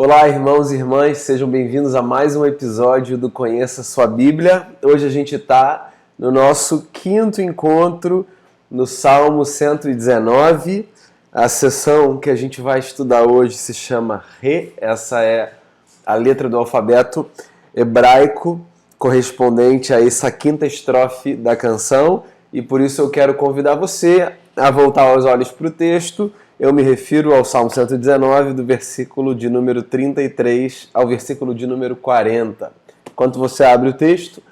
Olá, irmãos e irmãs, sejam bem-vindos a mais um episódio do Conheça Sua Bíblia. Hoje a gente está no nosso quinto encontro no Salmo 119. A sessão que a gente vai estudar hoje se chama Re. Essa é a letra do alfabeto hebraico correspondente a essa quinta estrofe da canção. E por isso eu quero convidar você a voltar os olhos para o texto. Eu me refiro ao Salmo 119, do versículo de número 33 ao versículo de número 40. Enquanto você abre o texto,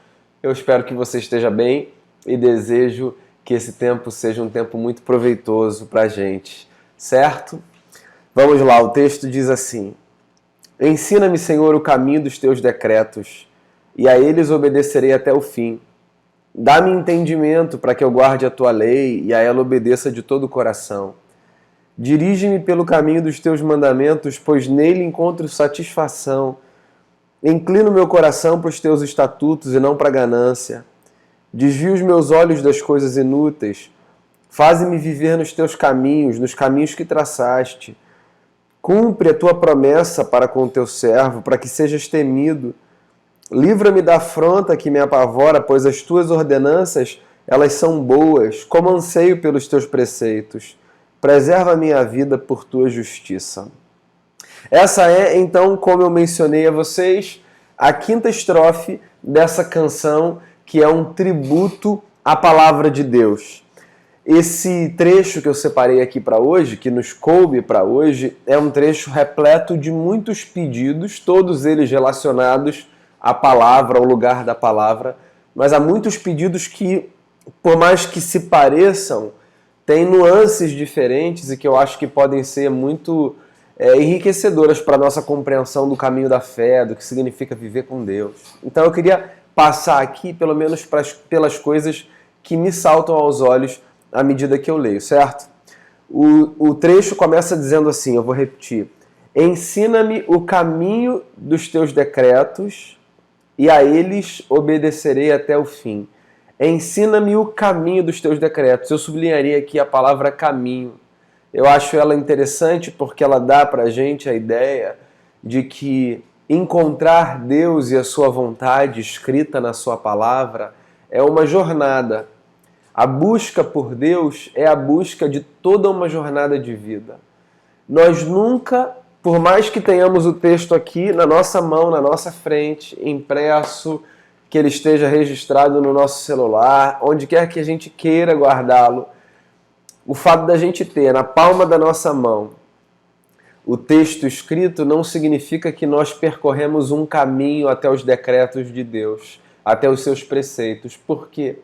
eu espero que você esteja bem e desejo que esse tempo seja um tempo muito proveitoso para a gente, certo? Vamos lá, o texto diz assim: Ensina-me, Senhor, o caminho dos teus decretos, e a eles obedecerei até o fim. Dá-me entendimento para que eu guarde a tua lei e a ela obedeça de todo o coração. Dirige-me pelo caminho dos teus mandamentos, pois nele encontro satisfação. Inclino meu coração para os teus estatutos e não para a ganância. Desvia os meus olhos das coisas inúteis. Faze-me viver nos teus caminhos, nos caminhos que traçaste. Cumpre a tua promessa para com o teu servo, para que sejas temido. Livra-me da afronta que me apavora, pois as tuas ordenanças, elas são boas, como anseio pelos teus preceitos. Preserva a minha vida por tua justiça. Essa é, então, como eu mencionei a vocês, a quinta estrofe dessa canção, que é um tributo à palavra de Deus. Esse trecho que eu separei aqui para hoje, que nos coube para hoje, é um trecho repleto de muitos pedidos, todos eles relacionados à palavra, ao lugar da palavra, mas há muitos pedidos que, por mais que se pareçam, tem nuances diferentes e que eu acho que podem ser muito enriquecedoras para a nossa compreensão do caminho da fé, do que significa viver com Deus. Então eu queria passar aqui, pelo menos pelas coisas que me saltam aos olhos à medida que eu leio, certo? O trecho começa dizendo assim, eu vou repetir: Ensina-me o caminho dos teus decretos e a eles obedecerei até o fim. Ensina-me o caminho dos teus decretos. Eu sublinharia aqui a palavra caminho. Eu acho ela interessante porque ela dá para a gente a ideia de que encontrar Deus e a sua vontade escrita na sua palavra é uma jornada. A busca por Deus é a busca de toda uma jornada de vida. Nós nunca, por mais que tenhamos o texto aqui na nossa mão, na nossa frente, impresso, que ele esteja registrado no nosso celular, onde quer que a gente queira guardá-lo, o fato da gente ter na palma da nossa mão o texto escrito não significa que nós percorremos um caminho até os decretos de Deus, até os seus preceitos. Por quê?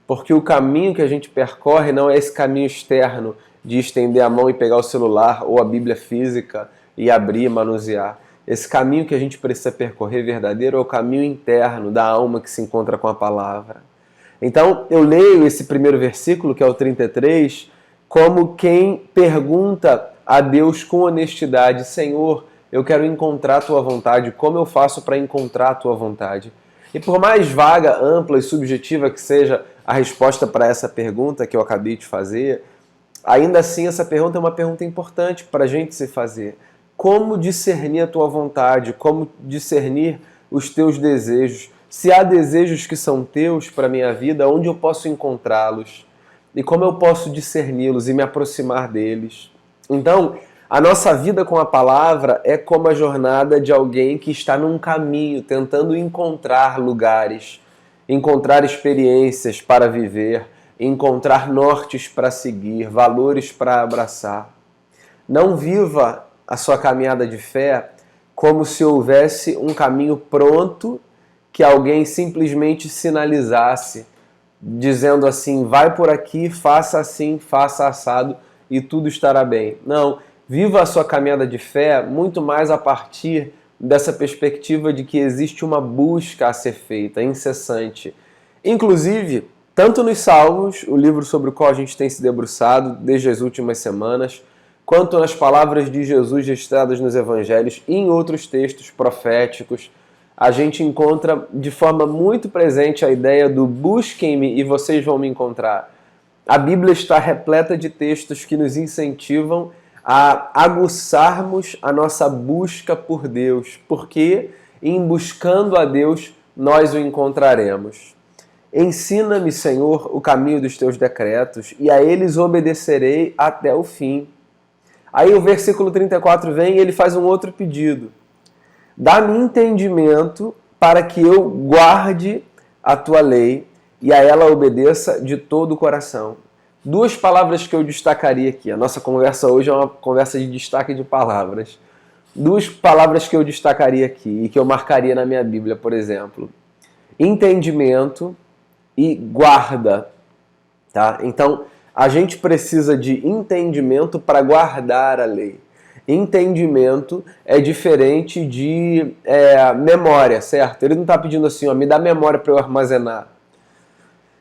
Porque o caminho que a gente percorre não é esse caminho externo de estender a mão e pegar o celular ou a Bíblia física e abrir e manusear. Esse caminho que a gente precisa percorrer verdadeiro é o caminho interno da alma que se encontra com a palavra. Então, eu leio esse primeiro versículo, que é o 33, como quem pergunta a Deus com honestidade: Senhor, eu quero encontrar a tua vontade, como eu faço para encontrar a tua vontade? E por mais vaga, ampla e subjetiva que seja a resposta para essa pergunta que eu acabei de fazer, ainda assim essa pergunta é uma pergunta importante para a gente se fazer. Como discernir a tua vontade? Como discernir os teus desejos? Se há desejos que são teus para a minha vida, onde eu posso encontrá-los? E como eu posso discerni-los e me aproximar deles? Então, a nossa vida com a palavra é como a jornada de alguém que está num caminho, tentando encontrar lugares, encontrar experiências para viver, encontrar nortes para seguir, valores para abraçar. Não viva a sua caminhada de fé como se houvesse um caminho pronto que alguém simplesmente sinalizasse, dizendo assim: vai por aqui, faça assim, faça assado e tudo estará bem. Não, viva a sua caminhada de fé muito mais a partir dessa perspectiva de que existe uma busca a ser feita, incessante. Inclusive, tanto nos Salmos, o livro sobre o qual a gente tem se debruçado desde as últimas semanas, quanto nas palavras de Jesus registradas nos Evangelhos e em outros textos proféticos, a gente encontra de forma muito presente a ideia do busquem-me e vocês vão me encontrar. A Bíblia está repleta de textos que nos incentivam a aguçarmos a nossa busca por Deus, porque em buscando a Deus nós o encontraremos. Ensina-me, Senhor, o caminho dos teus decretos, e a eles obedecerei até o fim. Aí o versículo 34 vem e ele faz um outro pedido. Dá-me entendimento para que eu guarde a tua lei e a ela obedeça de todo o coração. Duas palavras que eu destacaria aqui. A nossa conversa hoje é uma conversa de destaque de palavras. Duas palavras que eu destacaria aqui e que eu marcaria na minha Bíblia, por exemplo. Entendimento e guarda. Tá? Então, a gente precisa de entendimento para guardar a lei. Entendimento é diferente de memória, certo? Ele não está pedindo assim, ó, me dá memória para eu armazenar.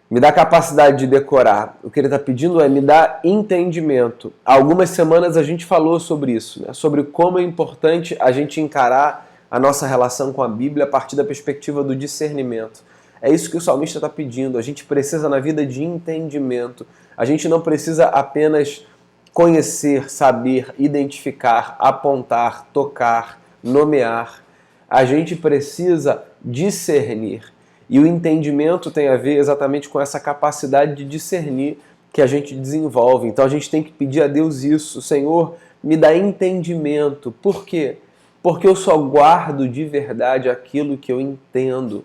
Me dá capacidade de decorar. O que ele está pedindo é me dá entendimento. Há algumas semanas a gente falou sobre isso, né? Sobre como é importante a gente encarar a nossa relação com a Bíblia a partir da perspectiva do discernimento. É isso que o salmista está pedindo. A gente precisa na vida de entendimento. A gente não precisa apenas conhecer, saber, identificar, apontar, tocar, nomear. A gente precisa discernir. E o entendimento tem a ver exatamente com essa capacidade de discernir que a gente desenvolve. Então a gente tem que pedir a Deus isso. Senhor, me dá entendimento. Por quê? Porque eu só guardo de verdade aquilo que eu entendo.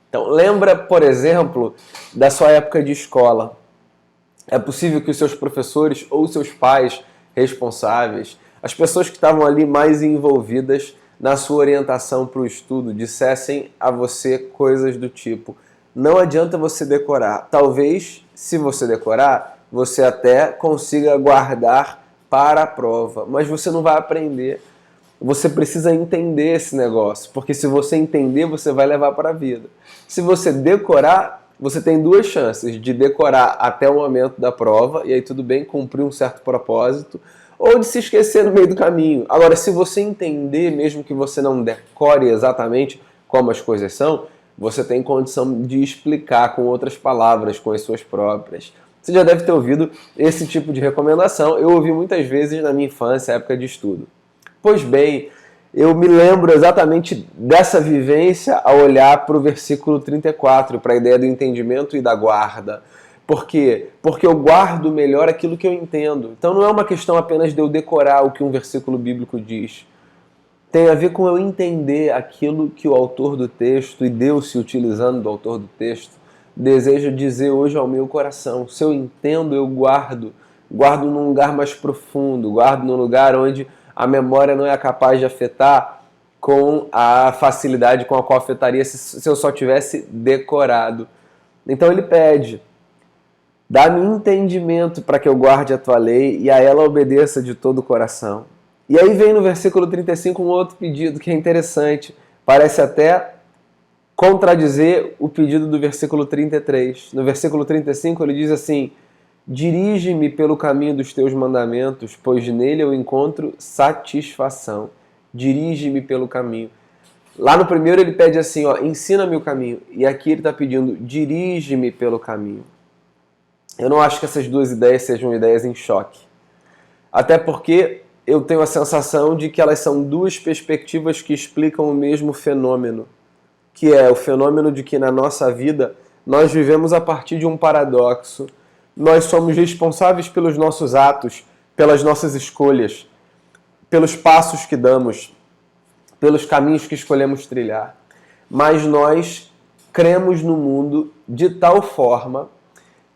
Então lembra, por exemplo, da sua época de escola. É possível que os seus professores ou seus pais responsáveis, as pessoas que estavam ali mais envolvidas na sua orientação para o estudo, dissessem a você coisas do tipo: não adianta você decorar. Talvez, se você decorar, você até consiga guardar para a prova, mas você não vai aprender. Você precisa entender esse negócio, porque se você entender, você vai levar para a vida. Se você decorar, você tem duas chances de decorar até o momento da prova, e aí tudo bem, cumprir um certo propósito, ou de se esquecer no meio do caminho. Agora, se você entender, mesmo que você não decore exatamente como as coisas são, você tem condição de explicar com outras palavras, com as suas próprias. Você já deve ter ouvido esse tipo de recomendação. Eu ouvi muitas vezes na minha infância, época de estudo. Pois bem, eu me lembro exatamente dessa vivência ao olhar para o versículo 34, para a ideia do entendimento e da guarda. Por quê? Porque eu guardo melhor aquilo que eu entendo. Então não é uma questão apenas de eu decorar o que um versículo bíblico diz. Tem a ver com eu entender aquilo que o autor do texto, e Deus se utilizando do autor do texto, deseja dizer hoje ao meu coração. Se eu entendo, eu guardo. Guardo num lugar mais profundo, guardo num lugar onde a memória não é capaz de afetar com a facilidade com a qual afetaria se eu só tivesse decorado. Então ele pede: dá-me entendimento para que eu guarde a tua lei e a ela obedeça de todo o coração. E aí vem no versículo 35 um outro pedido que é interessante. Parece até contradizer o pedido do versículo 33. No versículo 35 ele diz assim: dirige-me pelo caminho dos teus mandamentos, pois nele eu encontro satisfação. Dirige-me pelo caminho. Lá no primeiro ele pede assim, ó, ensina-me o caminho. E aqui ele está pedindo, dirige-me pelo caminho. Eu não acho que essas duas ideias sejam ideias em choque. Até porque eu tenho a sensação de que elas são duas perspectivas que explicam o mesmo fenômeno, que é o fenômeno de que na nossa vida nós vivemos a partir de um paradoxo. Nós somos responsáveis pelos nossos atos, pelas nossas escolhas, pelos passos que damos, pelos caminhos que escolhemos trilhar. Mas nós cremos no mundo de tal forma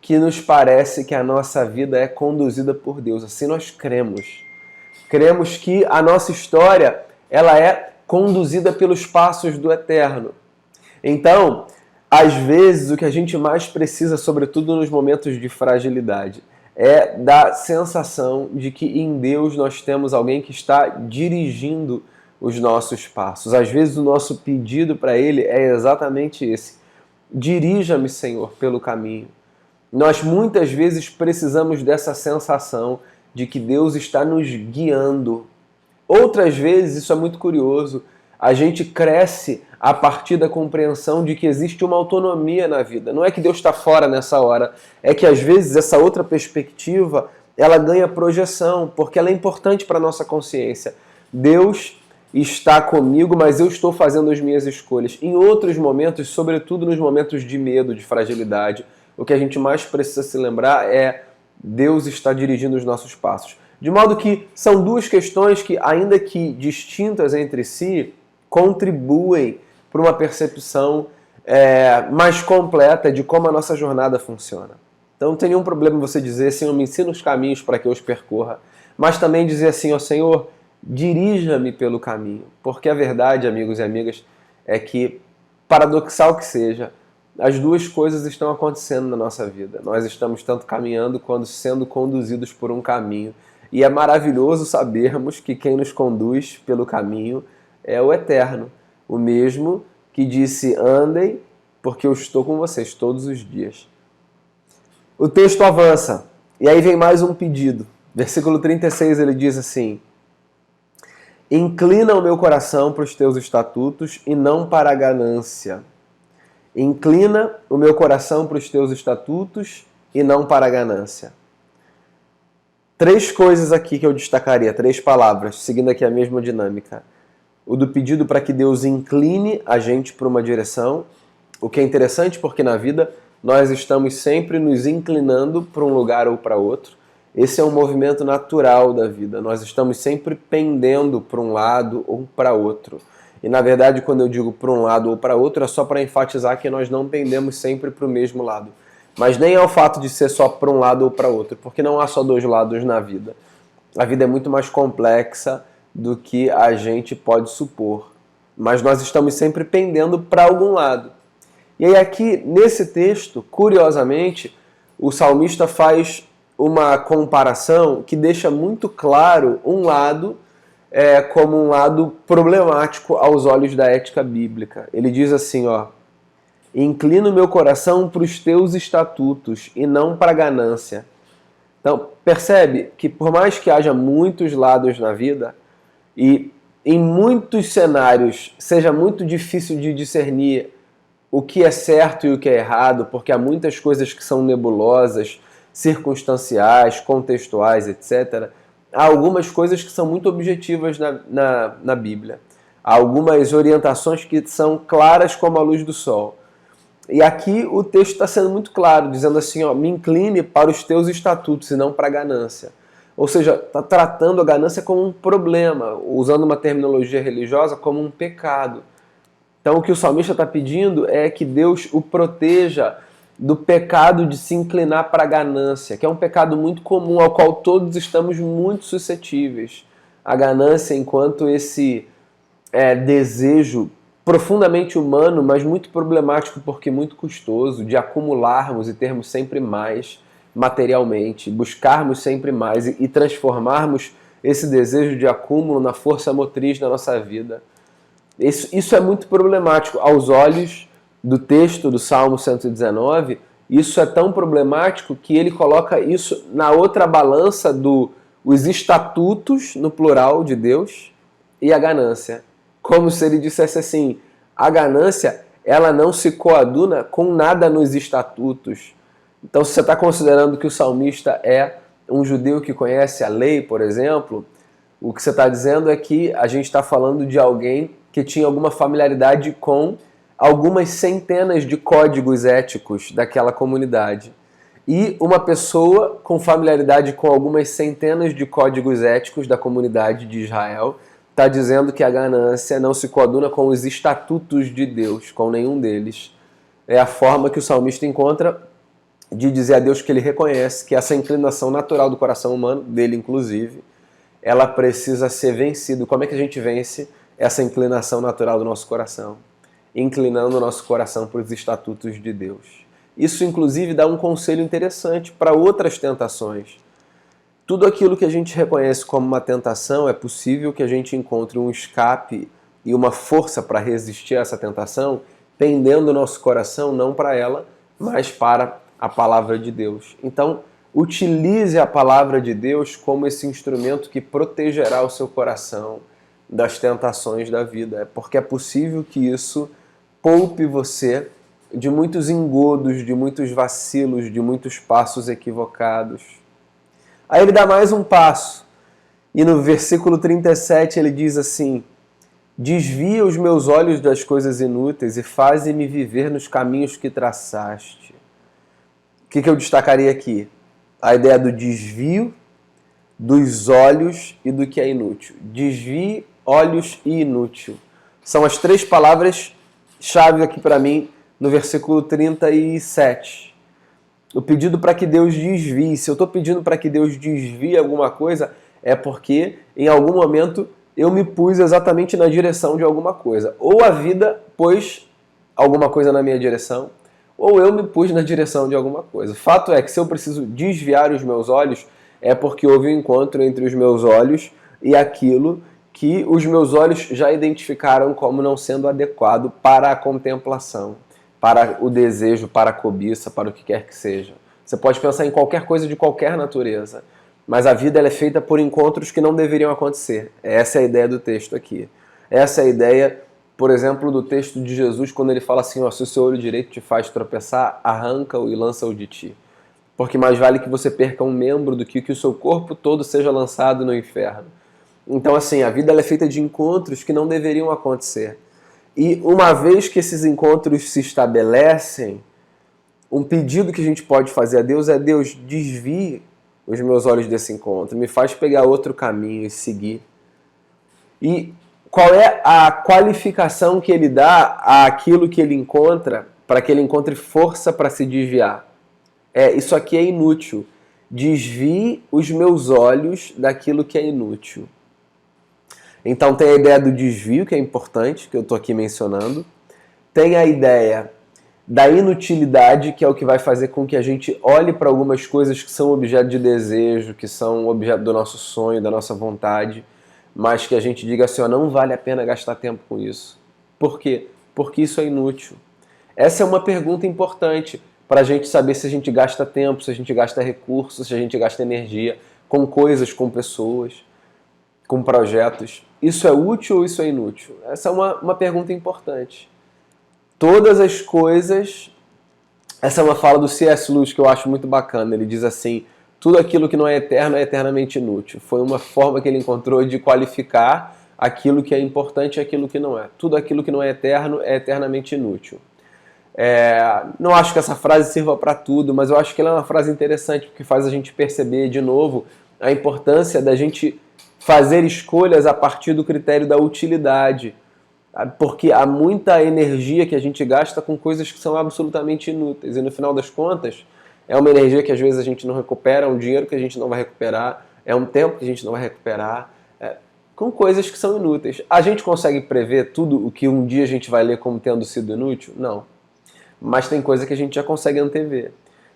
que nos parece que a nossa vida é conduzida por Deus. Assim nós cremos. Cremos que a nossa história ela é conduzida pelos passos do Eterno. Então, às vezes, o que a gente mais precisa, sobretudo nos momentos de fragilidade, é da sensação de que em Deus nós temos alguém que está dirigindo os nossos passos. Às vezes, o nosso pedido para Ele é exatamente esse: dirija-me, Senhor, pelo caminho. Nós muitas vezes precisamos dessa sensação de que Deus está nos guiando. Outras vezes, isso é muito curioso, a gente cresce a partir da compreensão de que existe uma autonomia na vida. Não é que Deus está fora nessa hora, é que às vezes essa outra perspectiva ela ganha projeção, porque ela é importante para a nossa consciência. Deus está comigo, mas eu estou fazendo as minhas escolhas. Em outros momentos, sobretudo nos momentos de medo, de fragilidade, o que a gente mais precisa se lembrar é Deus está dirigindo os nossos passos. De modo que são duas questões que, ainda que distintas entre si, contribuem para uma percepção mais completa de como a nossa jornada funciona. Então não tem nenhum problema você dizer, Senhor, me ensina os caminhos para que eu os percorra, mas também dizer assim, ó Senhor, dirija-me pelo caminho. Porque a verdade, amigos e amigas, é que, paradoxal que seja, as duas coisas estão acontecendo na nossa vida. Nós estamos tanto caminhando quanto sendo conduzidos por um caminho. E é maravilhoso sabermos que quem nos conduz pelo caminho é o Eterno, o mesmo que disse, andem, porque eu estou com vocês todos os dias. O texto avança, e aí vem mais um pedido. Versículo 36, ele diz assim, inclina o meu coração para os teus estatutos e não para a ganância. Inclina o meu coração para os teus estatutos e não para a ganância. Três coisas aqui que eu destacaria, três palavras, seguindo aqui a mesma dinâmica. O do pedido para que Deus incline a gente para uma direção, o que é interessante porque na vida nós estamos sempre nos inclinando para um lugar ou para outro. Esse é um movimento natural da vida, nós estamos sempre pendendo para um lado ou para outro. E na verdade, quando eu digo para um lado ou para outro, é só para enfatizar que nós não pendemos sempre para o mesmo lado. Mas nem é o fato de ser só para um lado ou para outro, porque não há só dois lados na vida. A vida é muito mais complexa do que a gente pode supor. Mas nós estamos sempre pendendo para algum lado. E aí aqui, nesse texto, curiosamente, o salmista faz uma comparação que deixa muito claro um lado como um lado problemático aos olhos da ética bíblica. Ele diz assim, ó, inclina o meu coração para os teus estatutos e não para a ganância. Então, percebe que por mais que haja muitos lados na vida e em muitos cenários seja muito difícil de discernir o que é certo e o que é errado, porque há muitas coisas que são nebulosas, circunstanciais, contextuais, etc., há algumas coisas que são muito objetivas na Bíblia. Há algumas orientações que são claras como a luz do sol. E aqui o texto está sendo muito claro, dizendo assim, ó, me incline para os teus estatutos e não para a ganância. Ou seja, está tratando a ganância como um problema, usando uma terminologia religiosa como um pecado. Então o que o salmista está pedindo é que Deus o proteja do pecado de se inclinar para a ganância, que é um pecado muito comum, ao qual todos estamos muito suscetíveis. A ganância enquanto esse desejo profundamente humano, mas muito problemático porque muito custoso, de acumularmos e termos sempre mais materialmente, buscarmos sempre mais e transformarmos esse desejo de acúmulo na força motriz da nossa vida. Isso é muito problemático aos olhos do texto do Salmo 119, isso é tão problemático que ele coloca isso na outra balança os estatutos, no plural, de Deus, e a ganância. Como se ele dissesse assim, a ganância, ela não se coaduna com nada nos estatutos. Então, se você está considerando que o salmista é um judeu que conhece a lei, por exemplo, o que você está dizendo é que a gente está falando de alguém que tinha alguma familiaridade com algumas centenas de códigos éticos daquela comunidade. E uma pessoa com familiaridade com algumas centenas de códigos éticos da comunidade de Israel está dizendo que a ganância não se coaduna com os estatutos de Deus, com nenhum deles. É a forma que o salmista encontra de dizer a Deus que ele reconhece que essa inclinação natural do coração humano, dele inclusive, ela precisa ser vencida. Como é que a gente vence essa inclinação natural do nosso coração? Inclinando o nosso coração para os estatutos de Deus. Isso, inclusive, dá um conselho interessante para outras tentações. Tudo aquilo que a gente reconhece como uma tentação, é possível que a gente encontre um escape e uma força para resistir a essa tentação, pendendo o nosso coração não para ela, mas para a palavra de Deus. Então, utilize a palavra de Deus como esse instrumento que protegerá o seu coração das tentações da vida. Porque é possível que isso poupe você de muitos engodos, de muitos vacilos, de muitos passos equivocados. Aí ele dá mais um passo. E no versículo 37 ele diz assim: desvia os meus olhos das coisas inúteis e faze-me viver nos caminhos que traçaste. O que eu destacaria aqui? A ideia do desvio dos olhos e do que é inútil. Desvie, olhos e inútil. São as três palavras-chave aqui para mim no versículo 37. O pedido para que Deus desvie. Se eu estou pedindo para que Deus desvie alguma coisa, é porque em algum momento eu me pus exatamente na direção de alguma coisa. Ou a vida pôs alguma coisa na minha direção, ou eu me pus na direção de alguma coisa. O fato é que se eu preciso desviar os meus olhos, é porque houve um encontro entre os meus olhos e aquilo que os meus olhos já identificaram como não sendo adequado para a contemplação, para o desejo, para a cobiça, para o que quer que seja. Você pode pensar em qualquer coisa de qualquer natureza, mas a vida ela é feita por encontros que não deveriam acontecer. Essa é a ideia do texto aqui. Essa é a ideia, por exemplo, do texto de Jesus, quando ele fala assim, ó, se o seu olho direito te faz tropeçar, arranca-o e lança-o de ti. Porque mais vale que você perca um membro do que o seu corpo todo seja lançado no inferno. Então, assim, a vida ela é feita de encontros que não deveriam acontecer. E uma vez que esses encontros se estabelecem, um pedido que a gente pode fazer a Deus é: Deus, desvie os meus olhos desse encontro, me faz pegar outro caminho e seguir. E qual é a qualificação que ele dá àquilo que ele encontra para que ele encontre força para se desviar? Isso aqui é inútil. Desvie os meus olhos daquilo que é inútil. Então tem a ideia do desvio, que é importante, que eu estou aqui mencionando. Tem a ideia da inutilidade, que é o que vai fazer com que a gente olhe para algumas coisas que são objeto de desejo, que são objeto do nosso sonho, da nossa vontade, mas que a gente diga assim, ó, não vale a pena gastar tempo com isso. Por quê? Porque isso é inútil. Essa é uma pergunta importante para a gente saber se a gente gasta tempo, se a gente gasta recursos, se a gente gasta energia com coisas, com pessoas, com projetos. Isso é útil ou isso é inútil? Essa é uma pergunta importante. Todas as coisas... Essa é uma fala do C.S. Lewis que eu acho muito bacana. Ele diz assim, tudo aquilo que não é eterno é eternamente inútil. Foi uma forma que ele encontrou de qualificar aquilo que é importante e aquilo que não é. Tudo aquilo que não é eterno é eternamente inútil. Não acho que essa frase sirva para tudo, mas eu acho que ela é uma frase interessante, porque faz a gente perceber de novo a importância da gente fazer escolhas a partir do critério da utilidade, porque há muita energia que a gente gasta com coisas que são absolutamente inúteis, e no final das contas é uma energia que às vezes a gente não recupera, é um dinheiro que a gente não vai recuperar, é um tempo que a gente não vai recuperar, com coisas que são inúteis. A gente consegue prever tudo o que um dia a gente vai ler como tendo sido inútil? Não. Mas tem coisa que a gente já consegue antever.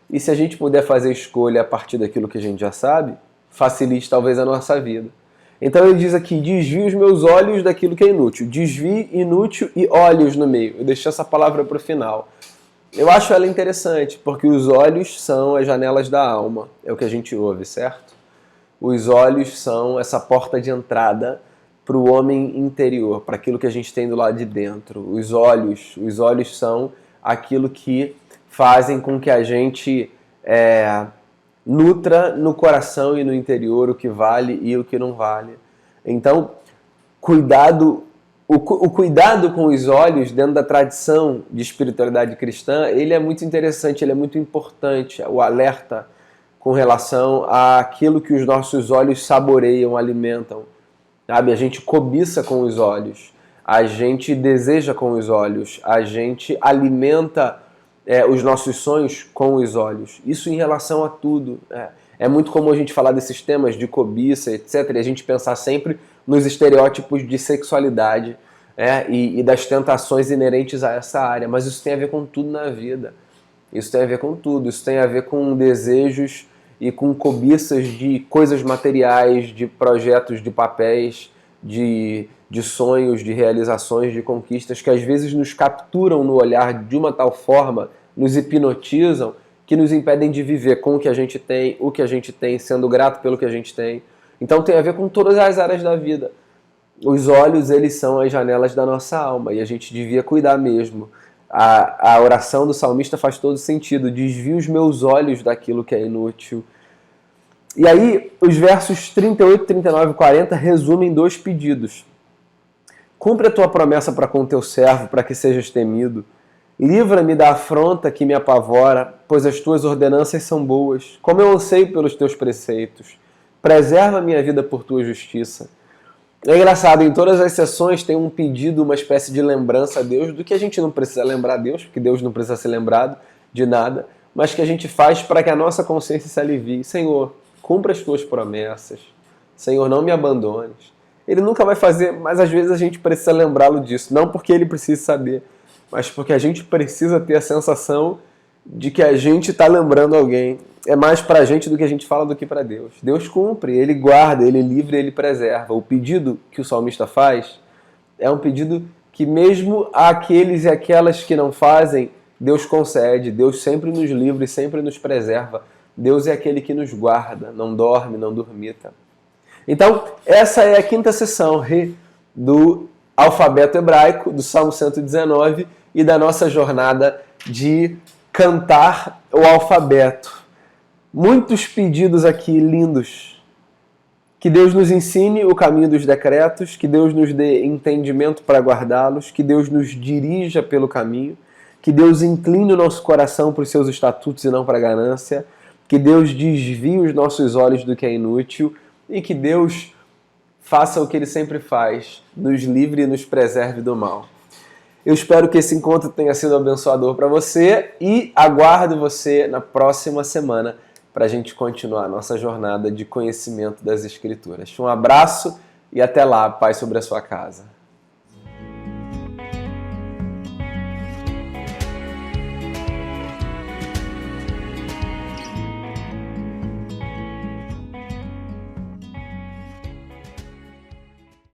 E se a gente puder fazer escolha a partir daquilo que a gente já sabe, facilite talvez a nossa vida. Então ele diz aqui, desvie os meus olhos daquilo que é inútil. Desvie, inútil e olhos no meio. Eu deixei essa palavra para o final. Eu acho ela interessante, porque os olhos são as janelas da alma. É o que a gente ouve, certo? Os olhos são essa porta de entrada para o homem interior, para aquilo que a gente tem do lado de dentro. Os olhos são aquilo que fazem com que a gente nutra no coração e no interior o que vale e o que não vale. Então, o cuidado com os olhos, dentro da tradição de espiritualidade cristã, ele é muito interessante, ele é muito importante, o alerta com relação àquilo que os nossos olhos saboreiam, alimentam. Sabe? A gente cobiça com os olhos. A gente deseja com os olhos, a gente alimenta os nossos sonhos com os olhos. Isso em relação a tudo. É muito comum a gente falar desses temas de cobiça, etc. E a gente pensar sempre nos estereótipos de sexualidade e das tentações inerentes a essa área. Mas isso tem a ver com tudo na vida. Isso tem a ver com tudo. Isso tem a ver com desejos e com cobiças de coisas materiais, de projetos, de papéis, de sonhos, de realizações, de conquistas que às vezes nos capturam no olhar de uma tal forma, nos hipnotizam, que nos impedem de viver com o que a gente tem, sendo grato pelo que a gente tem. Então tem a ver com todas as áreas da vida. Os olhos, eles são as janelas da nossa alma e a gente devia cuidar mesmo. A oração do salmista faz todo sentido. Desvia os meus olhos daquilo que é inútil. E aí, os versos 38, 39 e 40 resumem 2 pedidos. Cumpre a tua promessa para com o teu servo, para que sejas temido. Livra-me da afronta que me apavora, pois as tuas ordenanças são boas. Como eu anseio pelos teus preceitos. Preserva a minha vida por tua justiça. É engraçado, em todas as sessões tem um pedido, uma espécie de lembrança a Deus, do que a gente não precisa lembrar a Deus, porque Deus não precisa ser lembrado de nada, mas que a gente faz para que a nossa consciência se alivie. Senhor, cumpra as tuas promessas. Senhor, não me abandones. Ele nunca vai fazer, mas às vezes a gente precisa lembrá-lo disso. Não porque ele precisa saber, mas porque a gente precisa ter a sensação de que a gente está lembrando alguém. É mais para a gente do que a gente fala do que para Deus. Deus cumpre, Ele guarda, Ele livra, Ele preserva. O pedido que o salmista faz é um pedido que mesmo àqueles e aquelas que não fazem, Deus concede. Deus sempre nos livra e sempre nos preserva. Deus é aquele que nos guarda, não dorme, não dormita. Então, essa é a 5ª sessão do alfabeto hebraico, do Salmo 119 e da nossa jornada de cantar o alfabeto. Muitos pedidos aqui lindos. Que Deus nos ensine o caminho dos decretos, que Deus nos dê entendimento para guardá-los, que Deus nos dirija pelo caminho, que Deus incline o nosso coração para os seus estatutos e não para a ganância, que Deus desvie os nossos olhos do que é inútil e que Deus faça o que Ele sempre faz, nos livre e nos preserve do mal. Eu espero que esse encontro tenha sido abençoador para você e aguardo você na próxima semana para a gente continuar a nossa jornada de conhecimento das Escrituras. Um abraço e até lá, paz sobre a sua casa.